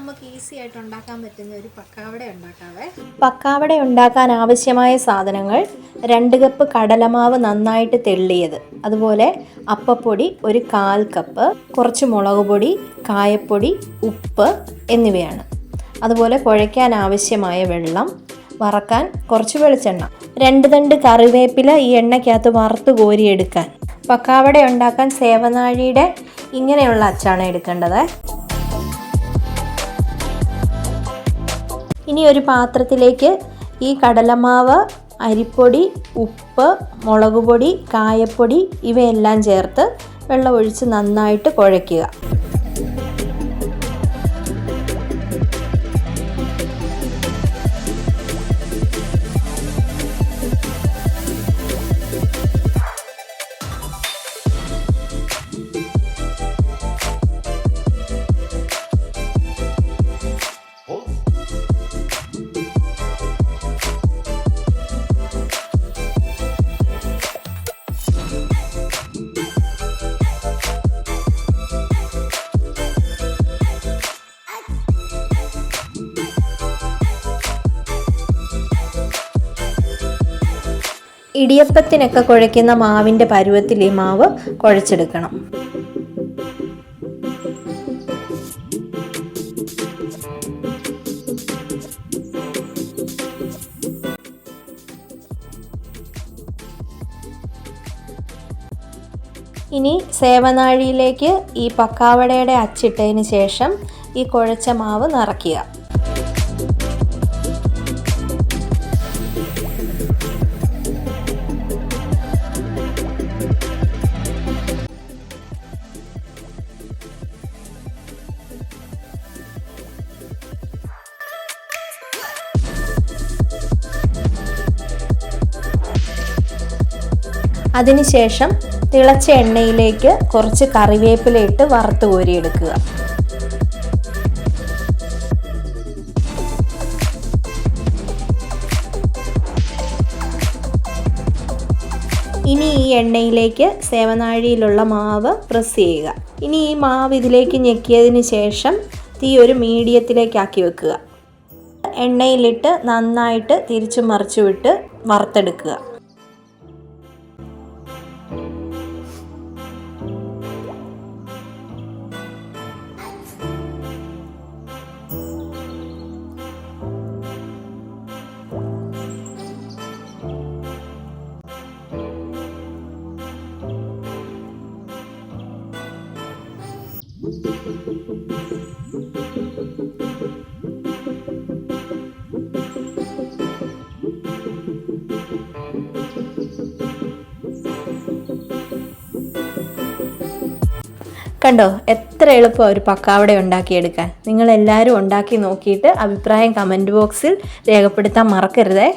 നമുക്ക് ഈസി ആയിട്ട് ഉണ്ടാക്കാൻ പറ്റുന്ന ഒരു പക്കാവട ഉണ്ടാക്കാവേ. പക്കാവട ഉണ്ടാക്കാൻ ആവശ്യമായ സാധനങ്ങൾ 2 കപ്പ് കടലമാവ് നന്നായിട്ട് തെള്ളിയത്, അതുപോലെ അപ്പപ്പൊടി 1/4 കപ്പ്, കുറച്ച് മുളക് പൊടി, കായപ്പൊടി, ഉപ്പ് എന്നിവയാണ്. അതുപോലെ കുഴയ്ക്കാൻ ആവശ്യമായ വെള്ളം, വറക്കാൻ കുറച്ച് വെളിച്ചെണ്ണ, 2 തണ്ട് കറിവേപ്പില ഈ എണ്ണയ്ക്കകത്ത് വറുത്ത് കോരിയെടുക്കാൻ. പക്കാവട ഉണ്ടാക്കാൻ സേവനാഴിയുടെ ഇങ്ങനെയുള്ള അച്ചാണ് എടുക്കേണ്ടത്. ഇനി ഒരു പാത്രത്തിലേക്ക് ഈ കടലമാവ്, അരിപ്പൊടി, ഉപ്പ്, മുളക് പൊടി, കായപ്പൊടി ഇവയെല്ലാം ചേർത്ത് വെള്ളമൊഴിച്ച് നന്നായിട്ട് കുഴയ്ക്കുക. ഇടിയപ്പത്തിനൊക്കെ കുഴയ്ക്കുന്ന മാവിൻ്റെ പരുവത്തിൽ ഈ മാവ് കുഴച്ചെടുക്കണം. ഇനി സേവനാഴിയിലേക്ക് ഈ പക്കാവടയുടെ അച്ചിട്ടതിന് ശേഷം ഈ കുഴച്ച മാവ് നിറയ്ക്കുക. അതിനുശേഷം തിളച്ച എണ്ണയിലേക്ക് കുറച്ച് കറിവേപ്പില ഇട്ട് വറുത്ത് കോരിയെടുക്കുക. ഇനി ഈ എണ്ണയിലേക്ക് സേവനാഴിയിലുള്ള മാവ് പ്രസ് ചെയ്യുക. ഇനി ഈ മാവ് ഇതിലേക്ക് ഞെക്കിയതിന് ശേഷം തീ ഒരു മീഡിയത്തിലേക്കാക്കി വെക്കുക. എണ്ണയിലിട്ട് നന്നായിട്ട് തിരിച്ചു മറിച്ചു വിട്ട് വറുത്തെടുക്കുക. കണ്ടോ, എത്ര എളുപ്പമാണ് ഒരു പക്കാവട ഉണ്ടാക്കിയെടുക്കാൻ. നിങ്ങളെല്ലാവരും ഉണ്ടാക്കി നോക്കിയിട്ട് അഭിപ്രായം കമൻറ്റ് ബോക്സിൽ രേഖപ്പെടുത്താൻ മറക്കരുതേ.